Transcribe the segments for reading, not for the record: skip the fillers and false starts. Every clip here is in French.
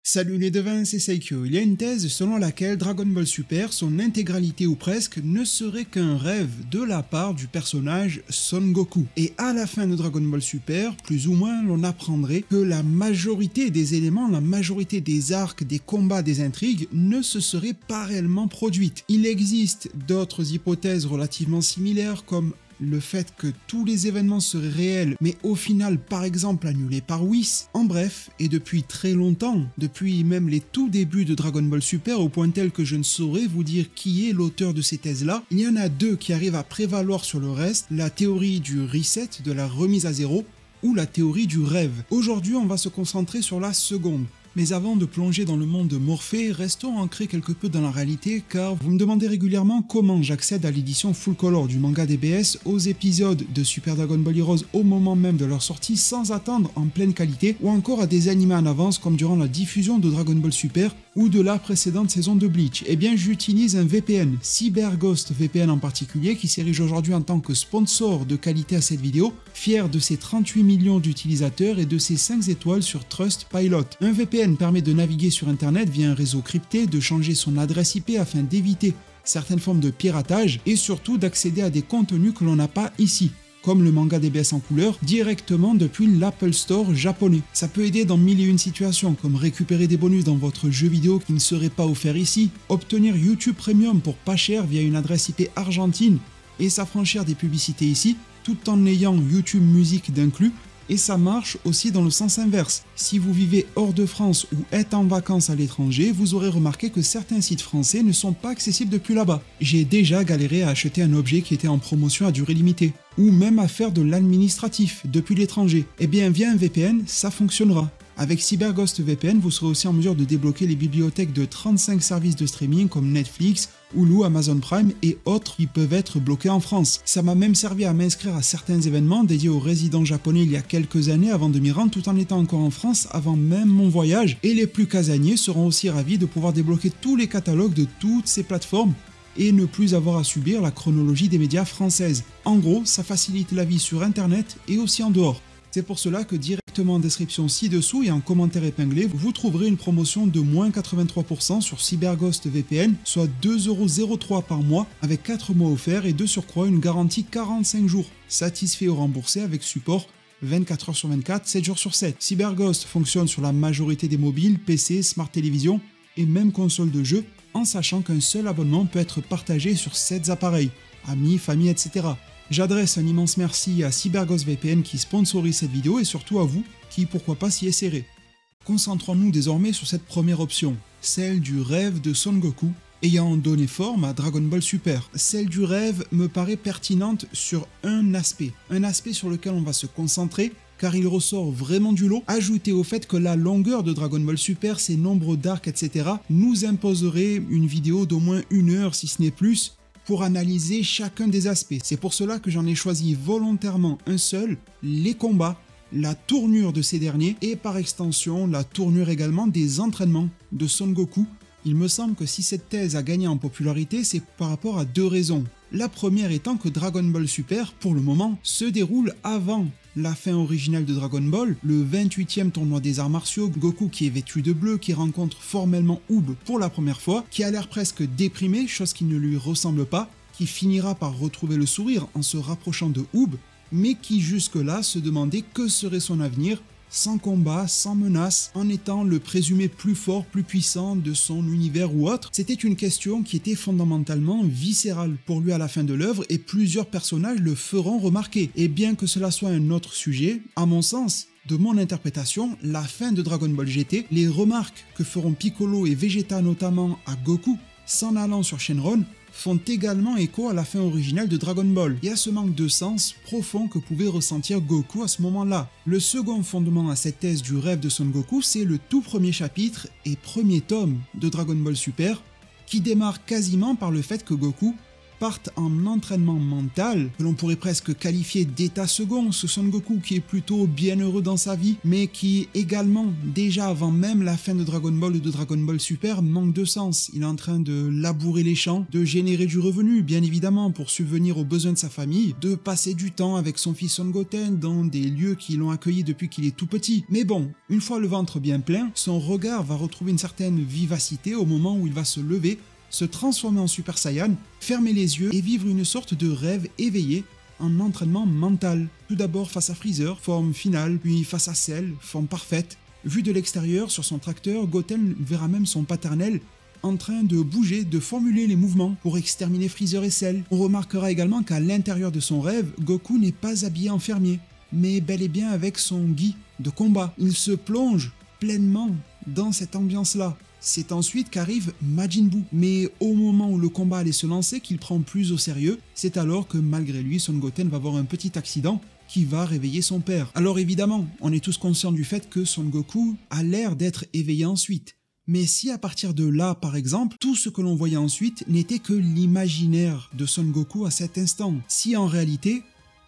Salut les devins, c'est Seikyo. Il y a une thèse selon laquelle Dragon Ball Super, son intégralité ou presque, ne serait qu'un rêve de la part du personnage Son Goku. Et à la fin de Dragon Ball Super, plus ou moins, l'on apprendrait que la majorité des éléments, la majorité des arcs, des combats, des intrigues ne se seraient pas réellement produites. Il existe d'autres hypothèses relativement similaires comme le fait que tous les événements seraient réels, mais au final par exemple annulés par Whis. En bref, et depuis très longtemps, depuis même les tout débuts de Dragon Ball Super, au point tel que je ne saurais vous dire qui est l'auteur de ces thèses-là, il y en a deux qui arrivent à prévaloir sur le reste, la théorie du reset, de la remise à zéro, ou la théorie du rêve. Aujourd'hui, on va se concentrer sur la seconde. Mais avant de plonger dans le monde de Morphée, restons ancrés quelque peu dans la réalité car vous me demandez régulièrement comment j'accède à l'édition full color du manga DBS, aux épisodes de Super Dragon Ball Heroes au moment même de leur sortie sans attendre en pleine qualité, ou encore à des animés en avance comme durant la diffusion de Dragon Ball Super ou de la précédente saison de Bleach. Eh bien j'utilise un VPN, CyberGhost VPN en particulier, qui s'érige aujourd'hui en tant que sponsor de qualité à cette vidéo, fier de ses 38 millions d'utilisateurs et de ses 5 étoiles sur Trustpilot. Un VPN permet de naviguer sur internet via un réseau crypté, de changer son adresse IP afin d'éviter certaines formes de piratage et surtout d'accéder à des contenus que l'on n'a pas ici, comme le manga DBS en couleur, directement depuis l'Apple Store japonais. Ça peut aider dans mille et une situations, comme récupérer des bonus dans votre jeu vidéo qui ne seraient pas offerts ici, obtenir YouTube Premium pour pas cher via une adresse IP argentine et s'affranchir des publicités ici, tout en ayant YouTube Music d'inclus. Et ça marche aussi dans le sens inverse. Si vous vivez hors de France ou êtes en vacances à l'étranger, vous aurez remarqué que certains sites français ne sont pas accessibles depuis là-bas. J'ai déjà galéré à acheter un objet qui était en promotion à durée limitée, ou même à faire de l'administratif depuis l'étranger. Eh bien via un VPN, ça fonctionnera. Avec CyberGhost VPN, vous serez aussi en mesure de débloquer les bibliothèques de 35 services de streaming comme Netflix, Hulu, Amazon Prime et autres qui peuvent être bloqués en France. Ça m'a même servi à m'inscrire à certains événements dédiés aux résidents japonais il y a quelques années avant de m'y rendre, tout en étant encore en France avant même mon voyage. Et les plus casaniers seront aussi ravis de pouvoir débloquer tous les catalogues de toutes ces plateformes et ne plus avoir à subir la chronologie des médias françaises. En gros, ça facilite la vie sur internet et aussi en dehors. C'est pour cela que directement en description ci-dessous et en commentaire épinglé, vous trouverez une promotion de moins 83% sur CyberGhost VPN, soit 2,03€ par mois avec 4 mois offerts et de surcroît une garantie 45 jours, satisfait ou remboursé avec support 24 h sur 24, 7 jours sur 7. CyberGhost fonctionne sur la majorité des mobiles, PC, smart télévision et même consoles de jeux, en sachant qu'un seul abonnement peut être partagé sur 7 appareils, amis, famille, etc. J'adresse un immense merci à CyberGhost VPN qui sponsorise cette vidéo et surtout à vous qui, pourquoi pas, s'y essayerez. Concentrons-nous désormais sur cette première option, celle du rêve de Son Goku, ayant donné forme à Dragon Ball Super. Celle du rêve me paraît pertinente sur un aspect sur lequel on va se concentrer, car il ressort vraiment du lot, ajouté au fait que la longueur de Dragon Ball Super, ses nombres d'arcs, etc., nous imposerait une vidéo d'au moins 1 heure, si ce n'est plus, pour analyser chacun des aspects. C'est pour cela que j'en ai choisi volontairement un seul, les combats, la tournure de ces derniers et par extension la tournure également des entraînements de Son Goku. Il me semble que si cette thèse a gagné en popularité, c'est par rapport à 2 raisons. La première étant que Dragon Ball Super, pour le moment, se déroule avant la fin originale de Dragon Ball, le 28e tournoi des arts martiaux, Goku qui est vêtu de bleu, qui rencontre formellement Oob pour la première fois, qui a l'air presque déprimé, chose qui ne lui ressemble pas, qui finira par retrouver le sourire en se rapprochant de Oob, mais qui jusque-là se demandait que serait son avenir, sans combat, sans menace, en étant le présumé plus fort, plus puissant de son univers ou autre. C'était une question qui était fondamentalement viscérale pour lui à la fin de l'œuvre et plusieurs personnages le feront remarquer. Et bien que cela soit un autre sujet, à mon sens, de mon interprétation, la fin de Dragon Ball GT, les remarques que feront Piccolo et Vegeta notamment à Goku, s'en allant sur Shenron, font également écho à la fin originale de Dragon Ball et à ce manque de sens profond que pouvait ressentir Goku à ce moment-là. Le second fondement à cette thèse du rêve de Son Goku, c'est le tout premier chapitre et premier tome de Dragon Ball Super, qui démarre quasiment par le fait que Goku partent en entraînement mental, que l'on pourrait presque qualifier d'état second, ce Son Goku qui est plutôt bien heureux dans sa vie, mais qui également, déjà avant même la fin de Dragon Ball ou de Dragon Ball Super, manque de sens. Il est en train de labourer les champs, de générer du revenu, bien évidemment, pour subvenir aux besoins de sa famille, de passer du temps avec son fils Son Goten dans des lieux qui l'ont accueilli depuis qu'il est tout petit. Mais bon, une fois le ventre bien plein, son regard va retrouver une certaine vivacité au moment où il va se lever, se transformer en Super Saiyan, fermer les yeux et vivre une sorte de rêve éveillé en entraînement mental. Tout d'abord face à Freezer, forme finale, puis face à Cell, forme parfaite. Vu de l'extérieur, sur son tracteur, Goten verra même son paternel en train de bouger, de formuler les mouvements pour exterminer Freezer et Cell. On remarquera également qu'à l'intérieur de son rêve, Goku n'est pas habillé en fermier, mais bel et bien avec son gi de combat. Il se plonge pleinement dans cette ambiance-là. C'est ensuite qu'arrive Majin Buu, mais au moment où le combat allait se lancer, qu'il prend plus au sérieux, c'est alors que malgré lui, Son Goten va avoir un petit accident qui va réveiller son père. Alors évidemment, on est tous conscients du fait que Son Goku a l'air d'être éveillé ensuite. Mais si à partir de là, par exemple, tout ce que l'on voyait ensuite n'était que l'imaginaire de Son Goku à cet instant, si en réalité,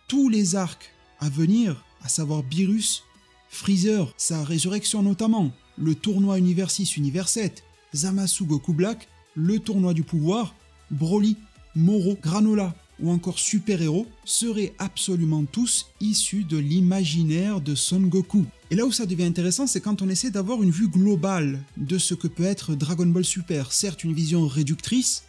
tous les arcs à venir, à savoir Beerus, Freezer, sa résurrection notamment, le tournoi Univers 6, Univers 7, Zamasu Goku Black, le tournoi du pouvoir, Broly, Moro, Granola ou encore Super Héros seraient absolument tous issus de l'imaginaire de Son Goku. Et là où ça devient intéressant, c'est quand on essaie d'avoir une vue globale de ce que peut être Dragon Ball Super, certes une vision réductrice,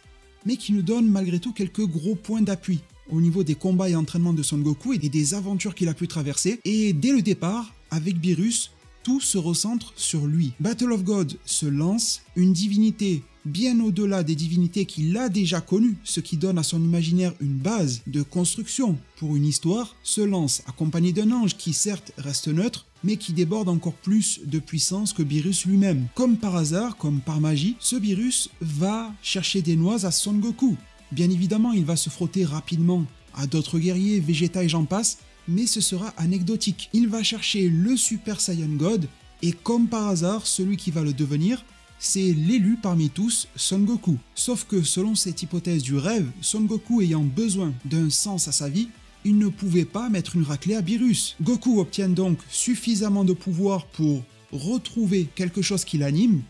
mais qui nous donne malgré tout quelques gros points d'appui au niveau des combats et entraînements de Son Goku et des aventures qu'il a pu traverser. Et dès le départ, avec Beerus, tout se recentre sur lui. Battle of God se lance, une divinité bien au-delà des divinités qu'il a déjà connues, ce qui donne à son imaginaire une base de construction pour une histoire, se lance accompagné d'un ange qui certes reste neutre, mais qui déborde encore plus de puissance que Beerus lui-même. Comme par hasard, comme par magie, ce Beerus va chercher des noix à Son Goku. Bien évidemment, il va se frotter rapidement à d'autres guerriers, Vegeta et j'en passe, mais ce sera anecdotique. Il va chercher le Super Saiyan God, et comme par hasard, celui qui va le devenir, c'est l'élu parmi tous, Son Goku. Sauf que selon cette hypothèse du rêve, Son Goku ayant besoin d'un sens à sa vie, il ne pouvait pas mettre une raclée à Beerus. Goku obtient donc suffisamment de pouvoir pour retrouver quelque chose qui l'anime,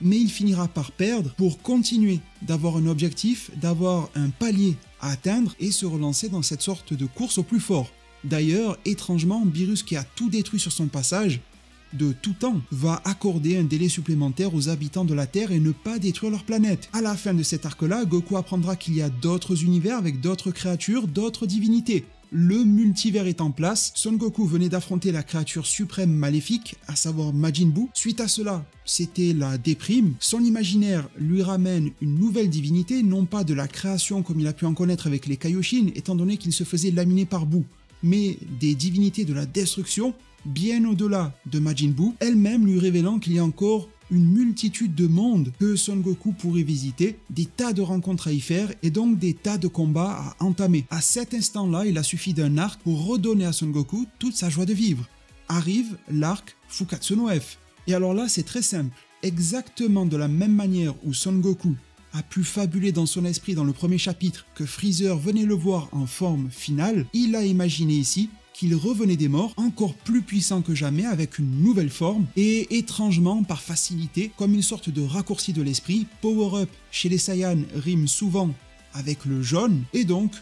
mais il finira par perdre pour continuer d'avoir un objectif, d'avoir un palier à atteindre et se relancer dans cette sorte de course au plus fort. D'ailleurs, étrangement, Beerus qui a tout détruit sur son passage, de tout temps, va accorder un délai supplémentaire aux habitants de la Terre et ne pas détruire leur planète. À la fin de cet arc-là, Goku apprendra qu'il y a d'autres univers avec d'autres créatures, d'autres divinités. Le multivers est en place, Son Goku venait d'affronter la créature suprême maléfique, à savoir Majin Buu. Suite à cela, c'était la déprime. Son imaginaire lui ramène une nouvelle divinité, non pas de la création comme il a pu en connaître avec les Kaioshin, étant donné qu'il se faisait laminer par Buu, mais des divinités de la destruction, bien au-delà de Majin Buu, elle-même lui révélant qu'il y a encore une multitude de mondes que Son Goku pourrait visiter, des tas de rencontres à y faire et donc des tas de combats à entamer. À cet instant-là, il a suffi d'un arc pour redonner à Son Goku toute sa joie de vivre. Arrive l'arc Fukatsu no F. Et alors là, c'est très simple. Exactement de la même manière où Son Goku a pu fabuler dans son esprit dans le premier chapitre que Freezer venait le voir en forme finale, il a imaginé ici qu'il revenait des morts, encore plus puissant que jamais avec une nouvelle forme, et étrangement par facilité, comme une sorte de raccourci de l'esprit, power-up chez les Saiyans rime souvent avec le jaune, et donc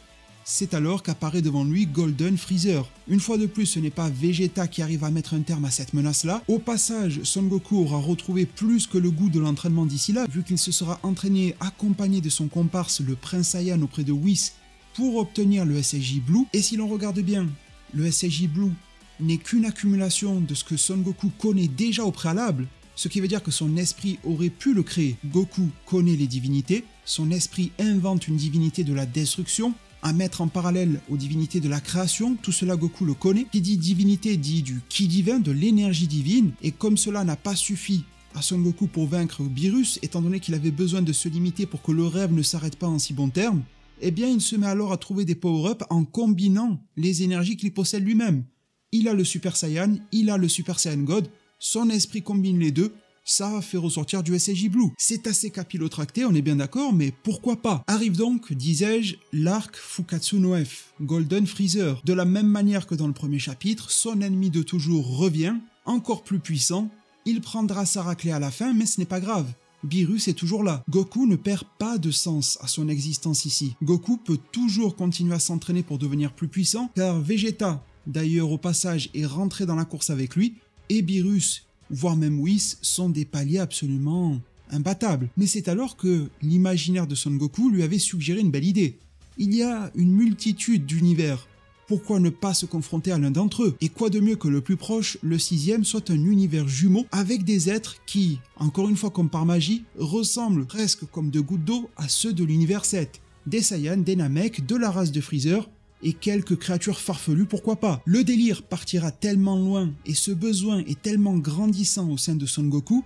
c'est alors qu'apparaît devant lui Golden Freezer. Une fois de plus, ce n'est pas Vegeta qui arrive à mettre un terme à cette menace-là. Au passage, Son Goku aura retrouvé plus que le goût de l'entraînement d'ici là, vu qu'il se sera entraîné accompagné de son comparse le Prince Saiyan auprès de Whis pour obtenir le SSJ Blue, et si l'on regarde bien, le SSJ Blue n'est qu'une accumulation de ce que Son Goku connaît déjà au préalable, ce qui veut dire que son esprit aurait pu le créer. Goku connaît les divinités, son esprit invente une divinité de la destruction, à mettre en parallèle aux divinités de la création, tout cela Goku le connaît. Qui dit divinité dit du ki divin, de l'énergie divine, et comme cela n'a pas suffi à Son Goku pour vaincre Beerus, étant donné qu'il avait besoin de se limiter pour que le rêve ne s'arrête pas en si bons termes, eh bien il se met alors à trouver des power-ups en combinant les énergies qu'il possède lui-même. Il a le Super Saiyan, il a le Super Saiyan God, son esprit combine les deux, Ça fait ressortir du SSJ Blue. C'est assez capillotracté, on est bien d'accord, mais pourquoi pas? Arrive donc, disais-je, l'arc Fukatsu no F, Golden Freezer. De la même manière que dans le premier chapitre, son ennemi de toujours revient, encore plus puissant. Il prendra sa raclée à la fin, mais ce n'est pas grave. Beerus est toujours là. Goku ne perd pas de sens à son existence ici. Goku peut toujours continuer à s'entraîner pour devenir plus puissant, car Vegeta, d'ailleurs au passage, est rentré dans la course avec lui, et Beerus, voire même Whis, sont des paliers absolument imbattables. Mais c'est alors que l'imaginaire de Son Goku lui avait suggéré une belle idée. Il y a une multitude d'univers. Pourquoi ne pas se confronter à l'un d'entre eux? Et quoi de mieux que le plus proche, le 6e, soit un univers jumeau avec des êtres qui, encore une fois comme par magie, ressemblent presque comme deux gouttes d'eau à ceux de l'univers 7. Des Saiyans, des Namek, de la race de Freezer, et quelques créatures farfelues, pourquoi pas. Le délire partira tellement loin et ce besoin est tellement grandissant au sein de Son Goku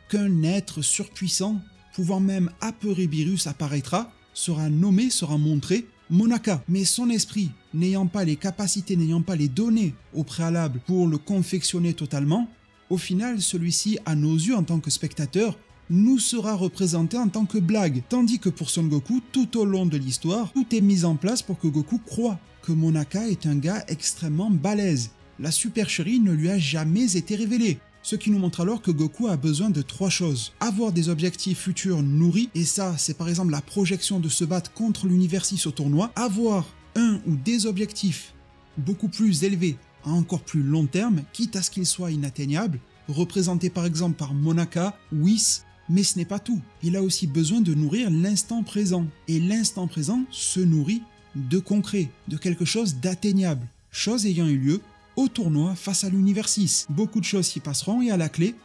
qu'un être surpuissant, pouvant même apeurer Beerus, apparaîtra, sera nommé, sera montré, Monaka. Mais son esprit, n'ayant pas les capacités, n'ayant pas les données au préalable pour le confectionner totalement, au final, celui-ci, à nos yeux en tant que spectateurs, nous sera représenté en tant que blague. Tandis que pour Son Goku, tout au long de l'histoire, tout est mis en place pour que Goku croie que Monaka est un gars extrêmement balèze. La supercherie ne lui a jamais été révélée. Ce qui nous montre alors que Goku a besoin de 3 choses. Avoir des objectifs futurs nourris, et ça c'est par exemple la projection de se battre contre l'univers 6 au tournoi. Avoir un ou des objectifs beaucoup plus élevés à encore plus long terme, quitte à ce qu'ils soient inatteignables, représentés par exemple par Monaka, Whis. Mais ce n'est pas tout. Il a aussi besoin de nourrir l'instant présent. Et l'instant présent se nourrit de concret, de quelque chose d'atteignable. Chose ayant eu lieu au tournoi face à l'univers 6. Beaucoup de choses s'y passeront et à la clé,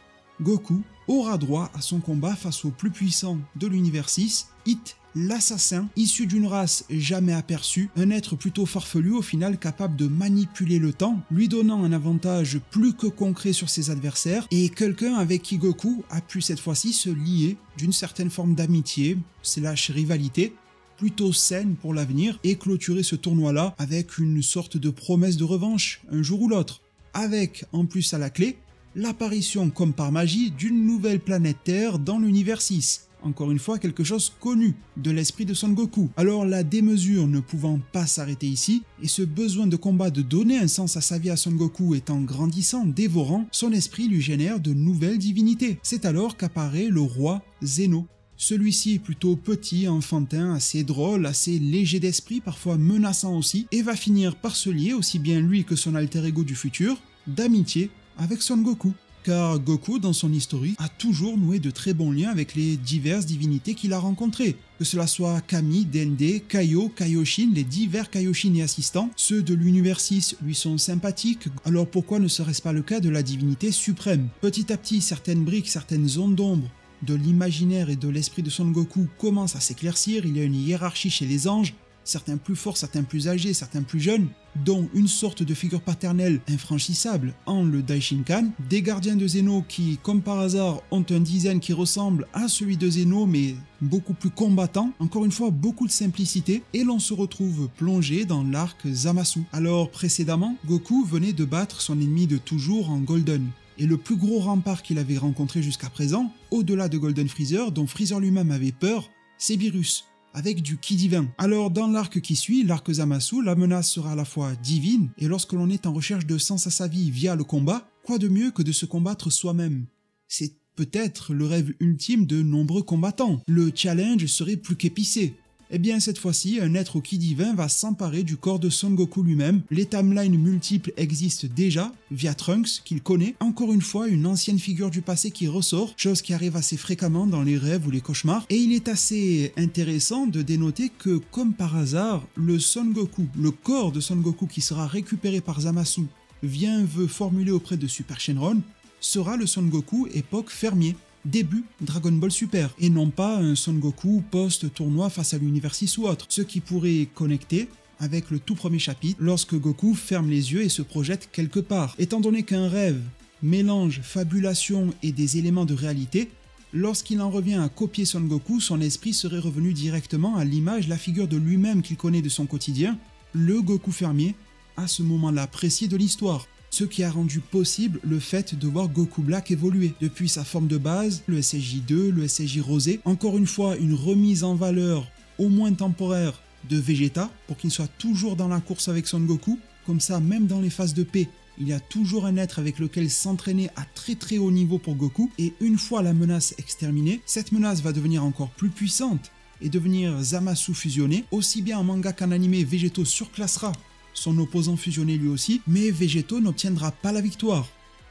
Goku aura droit à son combat face au plus puissant de l'univers 6, Hit, l'assassin, issu d'une race jamais aperçue, un être plutôt farfelu au final capable de manipuler le temps, lui donnant un avantage plus que concret sur ses adversaires, et quelqu'un avec qui Goku a pu cette fois-ci se lier d'une certaine forme d'amitié, / rivalité, plutôt saine pour l'avenir, et clôturer ce tournoi-là avec une sorte de promesse de revanche, un jour ou l'autre. Avec, en plus à la clé, l'apparition comme par magie d'une nouvelle planète Terre dans l'univers 6. Encore une fois, quelque chose connu de l'esprit de Son Goku. Alors la démesure ne pouvant pas s'arrêter ici, et ce besoin de combat de donner un sens à sa vie à Son Goku étant grandissant, dévorant, son esprit lui génère de nouvelles divinités. C'est alors qu'apparaît le roi Zeno. Celui-ci est plutôt petit, enfantin, assez drôle, assez léger d'esprit, parfois menaçant aussi, et va finir par se lier, aussi bien lui que son alter ego du futur, d'amitié avec Son Goku. Car Goku, dans son historique, a toujours noué de très bons liens avec les diverses divinités qu'il a rencontrées. Que cela soit Kami, Dende, Kaio, Kaioshin, les divers Kaioshin et assistants, ceux de l'univers 6 lui sont sympathiques, alors pourquoi ne serait-ce pas le cas de la divinité suprême? Petit à petit, certaines briques, certaines zones d'ombre de l'imaginaire et de l'esprit de Son Goku commencent à s'éclaircir, il y a une hiérarchie chez les anges, certains plus forts, certains plus âgés, certains plus jeunes, dont une sorte de figure paternelle infranchissable en le Daishinkan, des gardiens de Zeno qui, comme par hasard, ont un design qui ressemble à celui de Zeno mais beaucoup plus combattant, encore une fois beaucoup de simplicité, et l'on se retrouve plongé dans l'arc Zamasu. Alors précédemment, Goku venait de battre son ennemi de toujours en Golden. Et le plus gros rempart qu'il avait rencontré jusqu'à présent, au-delà de Golden Freezer, dont Freezer lui-même avait peur, c'est Beerus, avec du ki divin. Alors dans l'arc qui suit, l'arc Zamasu, la menace sera à la fois divine, et lorsque l'on est en recherche de sens à sa vie via le combat, quoi de mieux que de se combattre soi-même? C'est peut-être le rêve ultime de nombreux combattants. Le challenge serait plus qu'épicé. Eh bien cette fois-ci, un être au ki divin va s'emparer du corps de Son Goku lui-même. Les timelines multiples existent déjà, via Trunks, qu'il connaît. Encore une fois, une ancienne figure du passé qui ressort, chose qui arrive assez fréquemment dans les rêves ou les cauchemars. Et il est assez intéressant de dénoter que, comme par hasard, le Son Goku, le corps de Son Goku qui sera récupéré par Zamasu, via un vœu formulé auprès de Super Shenron, sera le Son Goku époque fermier. Début Dragon Ball Super, et non pas un Son Goku post-tournoi face à l'univers 6 ou autre, ce qui pourrait connecter avec le tout premier chapitre lorsque Goku ferme les yeux et se projette quelque part. Étant donné qu'un rêve mélange fabulation et des éléments de réalité, lorsqu'il en revient à copier Son Goku, son esprit serait revenu directement à l'image, la figure de lui-même qu'il connaît de son quotidien, le Goku fermier, à ce moment-là précis de l'histoire. ce qui a rendu possible le fait de voir Goku Black évoluer. Depuis sa forme de base, le SSJ2, le SSJ Rosé, encore une fois une remise en valeur, au moins temporaire, de Vegeta, pour qu'il soit toujours dans la course avec Son Goku, comme ça même dans les phases de paix, il y a toujours un être avec lequel s'entraîner à très haut niveau pour Goku, et une fois la menace exterminée, cette menace va devenir encore plus puissante et devenir Zamasu fusionné. Aussi bien en manga qu'en animé, Végéto surclassera son opposant fusionné lui aussi, mais Végéto n'obtiendra pas la victoire.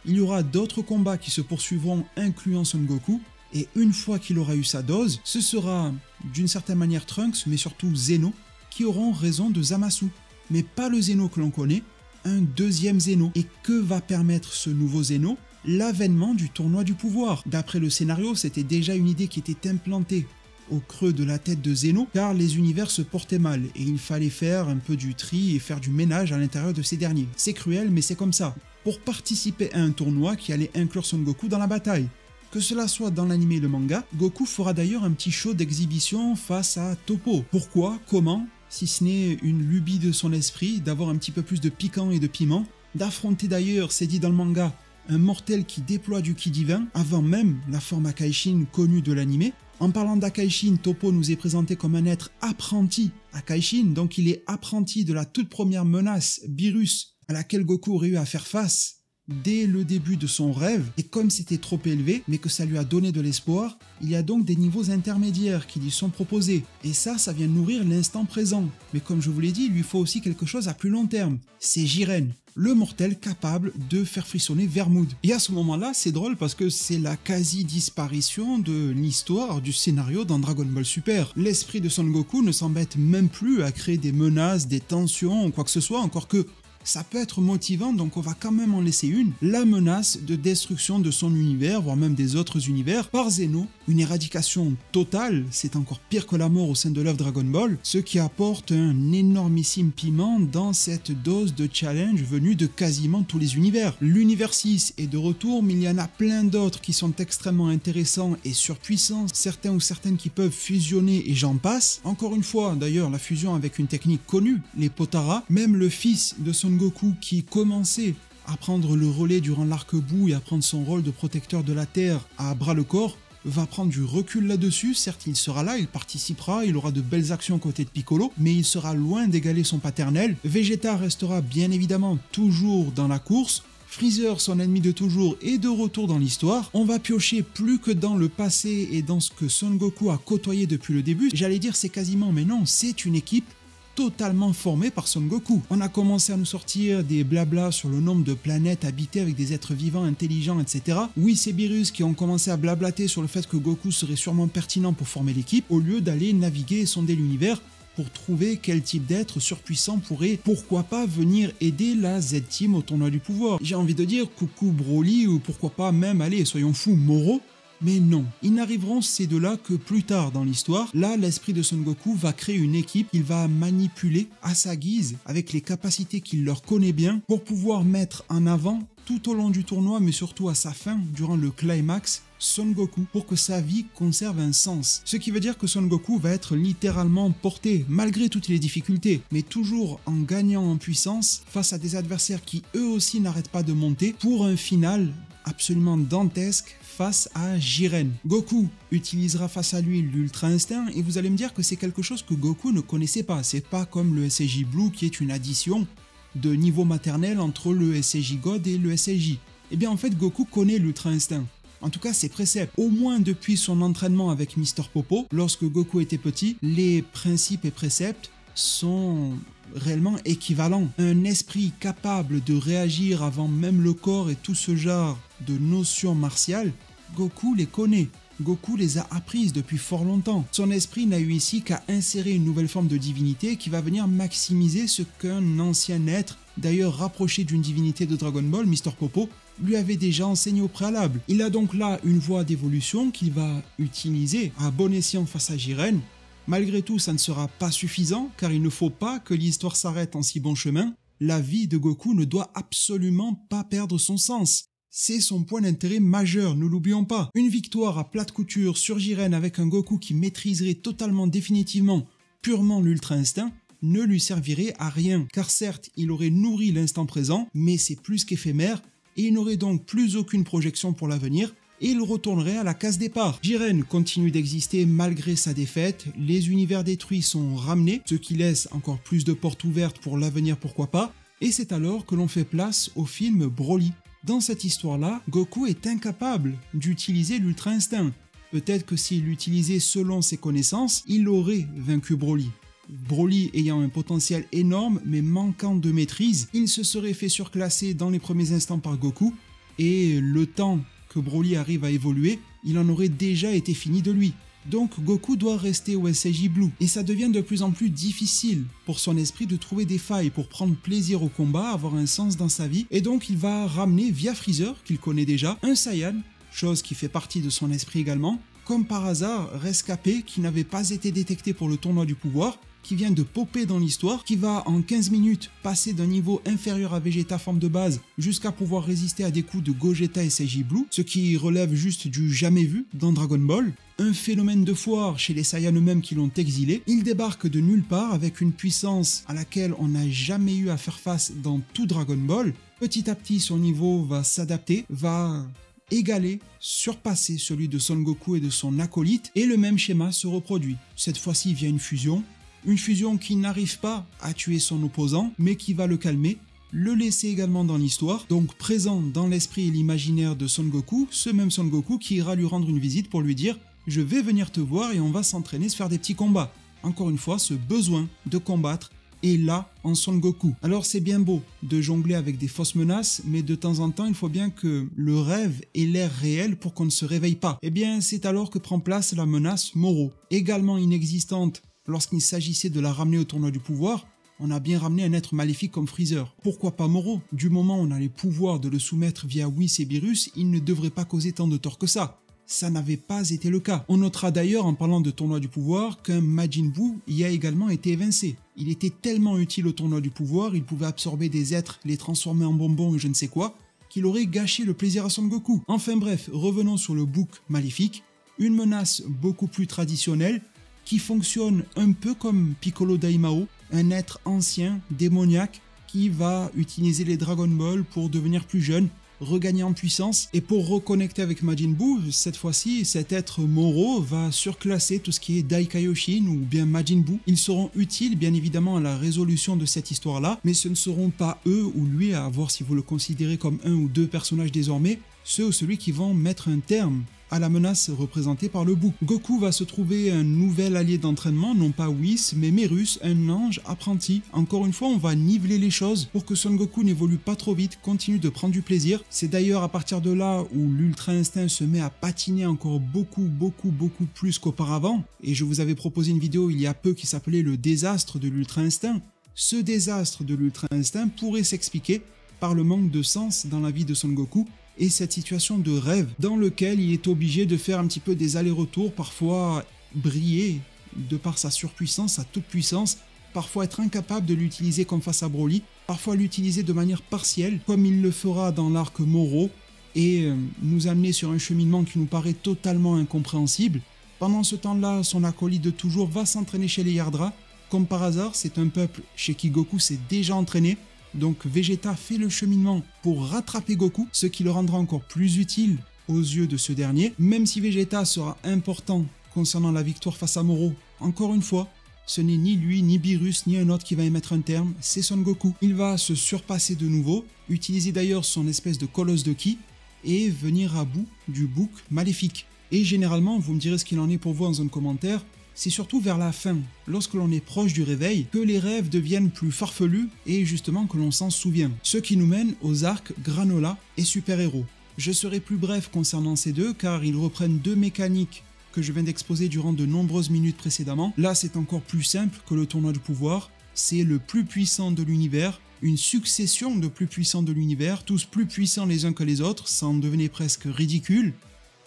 Il y aura d'autres combats qui se poursuivront incluant Son Goku, et une fois qu'il aura eu sa dose, ce sera d'une certaine manière Trunks, mais surtout Zeno, qui auront raison de Zamasu. Mais pas le Zeno que l'on connaît, un deuxième Zeno. Et que va permettre ce nouveau Zeno? L'avènement du tournoi du pouvoir. D'après le scénario, c'était déjà une idée qui était implantée au creux de la tête de Zeno, car les univers se portaient mal, et il fallait faire un peu du tri et faire du ménage à l'intérieur de ces derniers. C'est cruel, mais c'est comme ça. Pour participer à un tournoi qui allait inclure Son Goku dans la bataille. Que cela soit dans l'anime et le manga, Goku fera d'ailleurs un petit show d'exhibition face à Toppo. Pourquoi? Comment? Si ce n'est une lubie de son esprit, d'avoir un petit peu plus de piquant et de piment, d'affronter d'ailleurs, c'est dit dans le manga, un mortel qui déploie du ki divin, avant même la forme Akaishin connue de l'anime. En parlant d'Akaishin, Toppo nous est présenté comme un être apprenti Akaishin, donc il est apprenti de la toute première menace, Beerus, à laquelle Goku aurait eu à faire face dès le début de son rêve, et comme c'était trop élevé, mais que ça lui a donné de l'espoir, il y a donc des niveaux intermédiaires qui lui sont proposés, et ça vient nourrir l'instant présent. Mais comme je vous l'ai dit, il lui faut aussi quelque chose à plus long terme, c'est Jiren, le mortel capable de faire frissonner Vermoud. Et à ce moment-là, c'est drôle parce que c'est la quasi-disparition de l'histoire du scénario dans Dragon Ball Super. L'esprit de Son Goku ne s'embête même plus à créer des menaces, des tensions ou quoi que ce soit, encore que ça peut être motivant, donc on va quand même en laisser une. La menace de destruction de son univers, voire même des autres univers, par Zeno. Une éradication totale, c'est encore pire que la mort au sein de l'œuvre Dragon Ball, ce qui apporte un énormissime piment dans cette dose de challenge venue de quasiment tous les univers. L'univers 6 est de retour, mais il y en a plein d'autres qui sont extrêmement intéressants et surpuissants, certains ou certaines qui peuvent fusionner et j'en passe. Encore une fois, d'ailleurs, la fusion avec une technique connue, les Potara, même le fils de Son Goku qui commençait à prendre le relais durant l'arc Buu et à prendre son rôle de protecteur de la Terre à bras le corps, va prendre du recul là-dessus. Certes, il sera là, il participera, il aura de belles actions côté de Piccolo, mais il sera loin d'égaler son paternel. Vegeta restera bien évidemment toujours dans la course. Freezer, son ennemi de toujours, est de retour dans l'histoire. On va piocher plus que dans le passé et dans ce que Son Goku a côtoyé depuis le début. J'allais dire c'est quasiment, mais non, c'est une équipe totalement formé par Son Goku. On a commencé à nous sortir des blabla sur le nombre de planètes habitées avec des êtres vivants, intelligents, etc. Oui, c'est Beerus qui ont commencé à blablater sur le fait que Goku serait sûrement pertinent pour former l'équipe, au lieu d'aller naviguer et sonder l'univers pour trouver quel type d'être surpuissant pourrait, pourquoi pas, venir aider la Z-Team au tournoi du pouvoir. J'ai envie de dire coucou Broly, ou pourquoi pas même, allez, soyons fous, Moro. Mais non, ils n'arriveront ces deux-là que plus tard dans l'histoire. Là, l'esprit de Son Goku va créer une équipe qu'il va manipuler à sa guise, avec les capacités qu'il leur connaît bien, pour pouvoir mettre en avant, tout au long du tournoi, mais surtout à sa fin, durant le climax, Son Goku, pour que sa vie conserve un sens. Ce qui veut dire que Son Goku va être littéralement porté, malgré toutes les difficultés, mais toujours en gagnant en puissance, face à des adversaires qui eux aussi n'arrêtent pas de monter, pour un final absolument dantesque face à Jiren. Goku utilisera face à lui l'Ultra Instinct et vous allez me dire que c'est quelque chose que Goku ne connaissait pas. C'est pas comme le SSJ Blue qui est une addition de niveau maternel entre le SSJ God et le SSJ. Eh bien en fait Goku connaît l'Ultra Instinct. En tout cas ses préceptes, au moins depuis son entraînement avec Mister Popo, lorsque Goku était petit, les principes et préceptes sont réellement équivalents. Un esprit capable de réagir avant même le corps et tout ce genre de notions martiales, Goku les connaît. Goku les a apprises depuis fort longtemps. Son esprit n'a eu ici qu'à insérer une nouvelle forme de divinité qui va venir maximiser ce qu'un ancien être, d'ailleurs rapproché d'une divinité de Dragon Ball, Mister Popo, lui avait déjà enseigné au préalable. Il a donc là une voie d'évolution qu'il va utiliser à bon escient face à Jiren. Malgré tout, ça ne sera pas suffisant, car il ne faut pas que l'histoire s'arrête en si bon chemin. La vie de Goku ne doit absolument pas perdre son sens. C'est son point d'intérêt majeur, ne l'oublions pas. Une victoire à plate couture sur Jiren avec un Goku qui maîtriserait totalement définitivement, purement l'Ultra Instinct, ne lui servirait à rien, car certes, il aurait nourri l'instant présent, mais c'est plus qu'éphémère, et il n'aurait donc plus aucune projection pour l'avenir, et il retournerait à la case départ. Jiren continue d'exister malgré sa défaite, les univers détruits sont ramenés, ce qui laisse encore plus de portes ouvertes pour l'avenir pourquoi pas, et c'est alors que l'on fait place au film Broly. Dans cette histoire-là, Goku est incapable d'utiliser l'Ultra Instinct. Peut-être que s'il l'utilisait selon ses connaissances, il aurait vaincu Broly. Broly ayant un potentiel énorme mais manquant de maîtrise, il se serait fait surclasser dans les premiers instants par Goku, et le temps que Broly arrive à évoluer, il en aurait déjà été fini de lui. Donc Goku doit rester au SAJ Blue, et ça devient de plus en plus difficile pour son esprit de trouver des failles pour prendre plaisir au combat, avoir un sens dans sa vie, et donc il va ramener via Freezer, qu'il connaît déjà, un Saiyan, chose qui fait partie de son esprit également, comme par hasard Rescapé qui n'avait pas été détecté pour le tournoi du pouvoir, qui vient de popper dans l'histoire, qui va en 15 minutes passer d'un niveau inférieur à Vegeta forme de base jusqu'à pouvoir résister à des coups de Gogeta et Saiji Blue, ce qui relève juste du jamais vu dans Dragon Ball. Un phénomène de foire chez les Saiyans eux-mêmes qui l'ont exilé, il débarque de nulle part avec une puissance à laquelle on n'a jamais eu à faire face dans tout Dragon Ball. Petit à petit son niveau va s'adapter, va égaler, surpasser celui de Son Goku et de son acolyte, et le même schéma se reproduit, cette fois-ci via une fusion qui n'arrive pas à tuer son opposant, mais qui va le calmer, le laisser également dans l'histoire, donc présent dans l'esprit et l'imaginaire de Son Goku, ce même Son Goku qui ira lui rendre une visite pour lui dire « Je vais venir te voir et on va s'entraîner, se faire des petits combats ». Encore une fois, ce besoin de combattre est là en Son Goku. Alors c'est bien beau de jongler avec des fausses menaces, mais de temps en temps il faut bien que le rêve ait l'air réel pour qu'on ne se réveille pas. Et bien c'est alors que prend place la menace Moro, également inexistante lorsqu'il s'agissait de la ramener au tournoi du pouvoir. On a bien ramené un être maléfique comme Freezer. Pourquoi pas Moro? Du moment où on a les pouvoirs de le soumettre via Whis et Beerus, il ne devrait pas causer tant de tort que ça. Ça n'avait pas été le cas. On notera d'ailleurs en parlant de tournoi du pouvoir qu'un Majin Buu y a également été évincé. Il était tellement utile au tournoi du pouvoir, il pouvait absorber des êtres, les transformer en bonbons et je ne sais quoi, qu'il aurait gâché le plaisir à Son Goku. Enfin bref, revenons sur le bouc maléfique, une menace beaucoup plus traditionnelle, qui fonctionne un peu comme Piccolo Daimao, un être ancien, démoniaque, qui va utiliser les Dragon Ball pour devenir plus jeune, regagner en puissance, et pour reconnecter avec Majin Buu, cette fois-ci, cet être Moro va surclasser tout ce qui est Daikaioshin ou bien Majin Buu. Ils seront utiles bien évidemment à la résolution de cette histoire-là, mais ce ne seront pas eux ou lui, à voir si vous le considérez comme un ou deux personnages désormais, ceux ou celui qui vont mettre un terme à la menace représentée par le bouc. Goku va se trouver un nouvel allié d'entraînement, non pas Whis, mais Merus, un ange apprenti. Encore une fois, on va niveler les choses pour que Son Goku n'évolue pas trop vite, continue de prendre du plaisir. C'est d'ailleurs à partir de là où l'Ultra Instinct se met à patiner encore beaucoup plus qu'auparavant. Et je vous avais proposé une vidéo il y a peu qui s'appelait le désastre de l'Ultra Instinct. Ce désastre de l'Ultra Instinct pourrait s'expliquer par le manque de sens dans la vie de Son Goku, et cette situation de rêve dans lequel il est obligé de faire un petit peu des allers-retours, parfois briller de par sa surpuissance, sa toute-puissance, parfois être incapable de l'utiliser comme face à Broly, parfois l'utiliser de manière partielle, comme il le fera dans l'arc Moro, et nous amener sur un cheminement qui nous paraît totalement incompréhensible. Pendant ce temps-là, son acolyte de toujours va s'entraîner chez les Yardra. Comme par hasard, c'est un peuple chez qui Goku s'est déjà entraîné. Donc Vegeta fait le cheminement pour rattraper Goku, ce qui le rendra encore plus utile aux yeux de ce dernier. Même si Vegeta sera important concernant la victoire face à Moro, encore une fois, ce n'est ni lui, ni Beerus, ni un autre qui va y mettre un terme, c'est Son Goku. Il va se surpasser de nouveau, utiliser d'ailleurs son espèce de colosse de ki, et venir à bout du bouc maléfique. Et généralement, vous me direz ce qu'il en est pour vous en zone commentaire, c'est surtout vers la fin, lorsque l'on est proche du réveil, que les rêves deviennent plus farfelus et justement que l'on s'en souvient. Ce qui nous mène aux arcs Granola et Super Héros. Je serai plus bref concernant ces deux car ils reprennent deux mécaniques que je viens d'exposer durant de nombreuses minutes précédemment. Là c'est encore plus simple que le tournoi du pouvoir, c'est le plus puissant de l'univers, une succession de plus puissants de l'univers, tous plus puissants les uns que les autres, ça en devenait presque ridicule,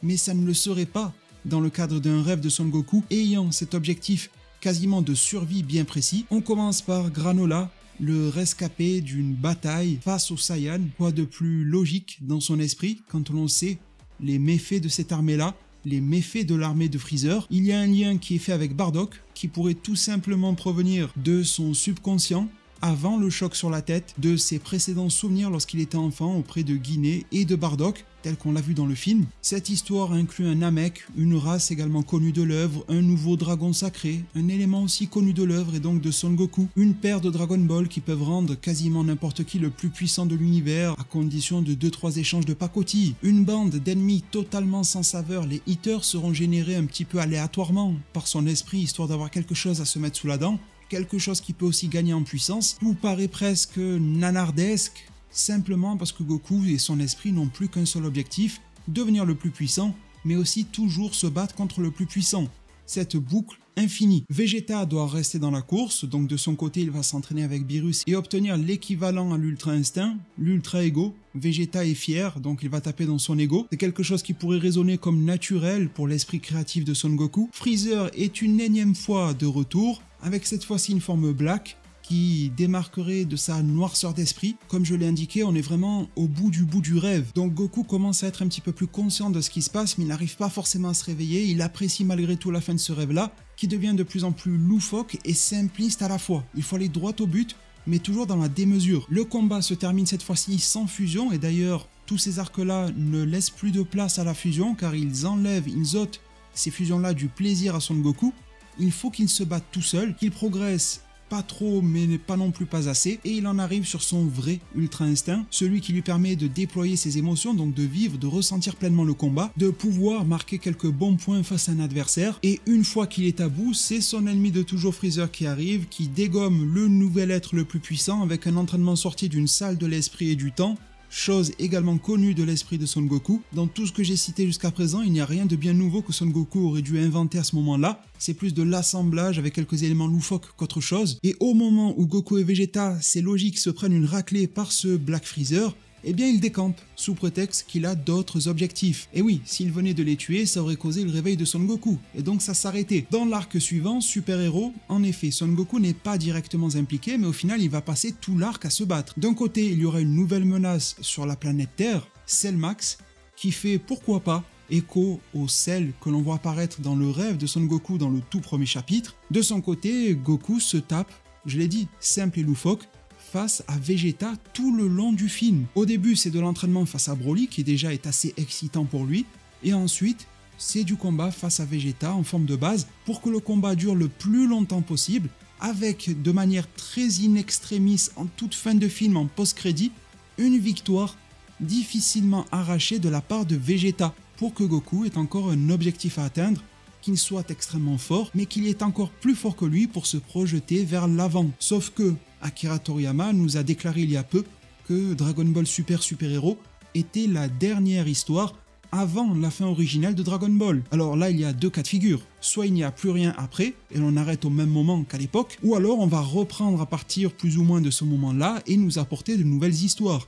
mais ça ne le serait pas dans le cadre d'un rêve de Son Goku ayant cet objectif quasiment de survie bien précis. On commence par Granola, le rescapé d'une bataille face aux Saiyans. Quoi de plus logique dans son esprit quand l'on sait les méfaits de cette armée-là, les méfaits de l'armée de Freezer. Il y a un lien qui est fait avec Bardock, qui pourrait tout simplement provenir de son subconscient, avant le choc sur la tête, de ses précédents souvenirs lorsqu'il était enfant auprès de Guinée et de Bardock, tel qu'on l'a vu dans le film. Cette histoire inclut un Namek, une race également connue de l'œuvre, un nouveau dragon sacré, un élément aussi connu de l'œuvre et donc de Son Goku, une paire de Dragon Ball qui peuvent rendre quasiment n'importe qui le plus puissant de l'univers à condition de 2-3 échanges de pacotille, une bande d'ennemis totalement sans saveur, les hitters seront générés un petit peu aléatoirement par son esprit histoire d'avoir quelque chose à se mettre sous la dent, quelque chose qui peut aussi gagner en puissance. Tout paraît presque nanardesque, simplement parce que Goku et son esprit n'ont plus qu'un seul objectif, devenir le plus puissant, mais aussi toujours se battre contre le plus puissant. Cette boucle infinie. Vegeta doit rester dans la course, donc de son côté il va s'entraîner avec Beerus et obtenir l'équivalent à l'Ultra Instinct, l'Ultra Ego. Vegeta est fier, donc il va taper dans son ego. C'est quelque chose qui pourrait résonner comme naturel pour l'esprit créatif de Son Goku. Freezer est une énième fois de retour, avec cette fois-ci une forme black, qui démarquerait de sa noirceur d'esprit. Comme je l'ai indiqué, on est vraiment au bout du rêve. Donc Goku commence à être un petit peu plus conscient de ce qui se passe, mais il n'arrive pas forcément à se réveiller. Il apprécie malgré tout la fin de ce rêve-là, qui devient de plus en plus loufoque et simpliste à la fois. Il faut aller droit au but, mais toujours dans la démesure. Le combat se termine cette fois-ci sans fusion, et d'ailleurs, tous ces arcs-là ne laissent plus de place à la fusion, car ils ôtent ces fusions-là du plaisir à Son Goku. Il faut qu'il se batte tout seul, qu'il progresse pas trop mais pas non plus pas assez, et il en arrive sur son vrai Ultra Instinct, celui qui lui permet de déployer ses émotions, donc de vivre, de ressentir pleinement le combat, de pouvoir marquer quelques bons points face à un adversaire, et une fois qu'il est à bout, c'est son ennemi de toujours Freezer qui arrive, qui dégomme le nouvel être le plus puissant avec un entraînement sorti d'une salle de l'esprit et du temps, chose également connue de l'esprit de Son Goku. Dans tout ce que j'ai cité jusqu'à présent, il n'y a rien de bien nouveau que Son Goku aurait dû inventer à ce moment-là, c'est plus de l'assemblage avec quelques éléments loufoques qu'autre chose, et au moment où Goku et Vegeta, c'est logique, se prennent une raclée par ce Black Freezer, eh bien il décampe, sous prétexte qu'il a d'autres objectifs. Et oui, s'il venait de les tuer, ça aurait causé le réveil de Son Goku, et donc ça s'arrêtait. Dans l'arc suivant, Super Héros, en effet, Son Goku n'est pas directement impliqué, mais au final il va passer tout l'arc à se battre. D'un côté, il y aura une nouvelle menace sur la planète Terre, Cell Max, qui fait, pourquoi pas, écho au Cell que l'on voit apparaître dans le rêve de Son Goku dans le tout premier chapitre. De son côté, Goku se tape, je l'ai dit, simple et loufoque, face à Vegeta tout le long du film. Au début, c'est de l'entraînement face à Broly, qui déjà est assez excitant pour lui, et ensuite, c'est du combat face à Vegeta en forme de base, pour que le combat dure le plus longtemps possible, avec, de manière très in extremis, en toute fin de film, en post-crédit, une victoire difficilement arrachée de la part de Vegeta, pour que Goku ait encore un objectif à atteindre, qu'il soit extrêmement fort, mais qu'il est encore plus fort que lui pour se projeter vers l'avant. Sauf que Akira Toriyama nous a déclaré il y a peu que Dragon Ball Super Super Hero était la dernière histoire avant la fin originale de Dragon Ball. Alors là, il y a deux cas de figure. Soit il n'y a plus rien après, et l'on arrête au même moment qu'à l'époque, ou alors on va reprendre à partir plus ou moins de ce moment-là et nous apporter de nouvelles histoires.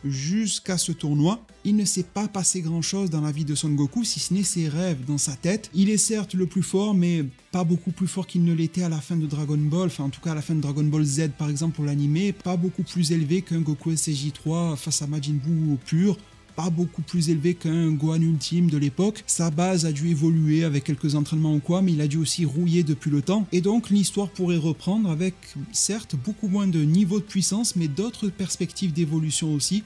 Jusqu'à ce tournoi, il ne s'est pas passé grand chose dans la vie de Son Goku si ce n'est ses rêves dans sa tête. Il est certes le plus fort, mais pas beaucoup plus fort qu'il ne l'était à la fin de Dragon Ball, enfin en tout cas à la fin de Dragon Ball Z par exemple pour l'animé, pas beaucoup plus élevé qu'un Goku SJ3 face à Majin Buu pur, pas beaucoup plus élevé qu'un Gohan Ultime de l'époque. Sa base a dû évoluer avec quelques entraînements ou quoi, mais il a dû aussi rouiller depuis le temps, et donc l'histoire pourrait reprendre avec certes beaucoup moins de niveau de puissance, mais d'autres perspectives d'évolution aussi.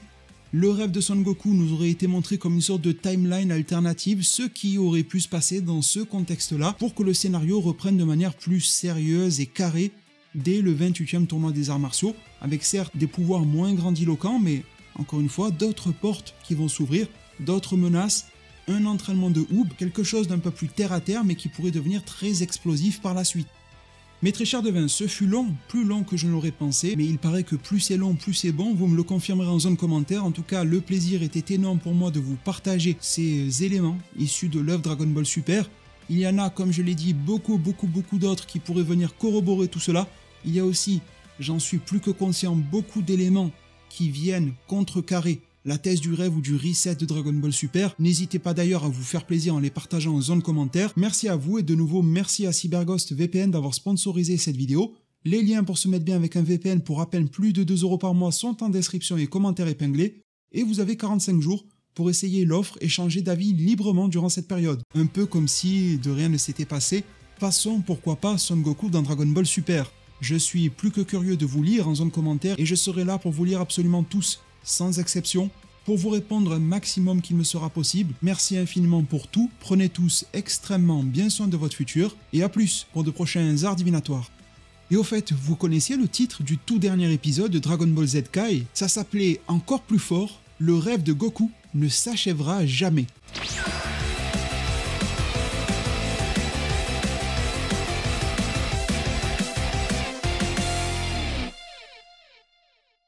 Le rêve de Son Goku nous aurait été montré comme une sorte de timeline alternative, ce qui aurait pu se passer dans ce contexte-là, pour que le scénario reprenne de manière plus sérieuse et carrée dès le 28e tournoi des arts martiaux, avec certes des pouvoirs moins grandiloquents, mais encore une fois, d'autres portes qui vont s'ouvrir, d'autres menaces, un entraînement de Oob, quelque chose d'un peu plus terre-à-terre, mais qui pourrait devenir très explosif par la suite. Mes très chers devins, ce fut long, plus long que je ne l'aurais pensé, mais il paraît que plus c'est long, plus c'est bon, vous me le confirmerez en zone commentaire. En tout cas, le plaisir était énorme pour moi de vous partager ces éléments issus de l'œuvre Dragon Ball Super. Il y en a, comme je l'ai dit, beaucoup d'autres qui pourraient venir corroborer tout cela. Il y a aussi, j'en suis plus que conscient, beaucoup d'éléments qui viennent contrecarrer la thèse du rêve ou du reset de Dragon Ball Super. N'hésitez pas d'ailleurs à vous faire plaisir en les partageant en zone commentaire. Merci à vous et de nouveau merci à CyberGhost VPN d'avoir sponsorisé cette vidéo. Les liens pour se mettre bien avec un VPN pour à peine plus de 2 € par mois sont en description et commentaires épinglés. Et vous avez 45 jours pour essayer l'offre et changer d'avis librement durant cette période. Un peu comme si de rien ne s'était passé. Passons pourquoi pas Son Goku dans Dragon Ball Super. Je suis plus que curieux de vous lire en zone commentaire et je serai là pour vous lire absolument tous, sans exception, pour vous répondre un maximum qu'il me sera possible. Merci infiniment pour tout, prenez tous extrêmement bien soin de votre futur, et à plus pour de prochains arts divinatoires. Et au fait, vous connaissiez le titre du tout dernier épisode de Dragon Ball Z Kai? Ça s'appelait encore plus fort, le rêve de Goku ne s'achèvera jamais.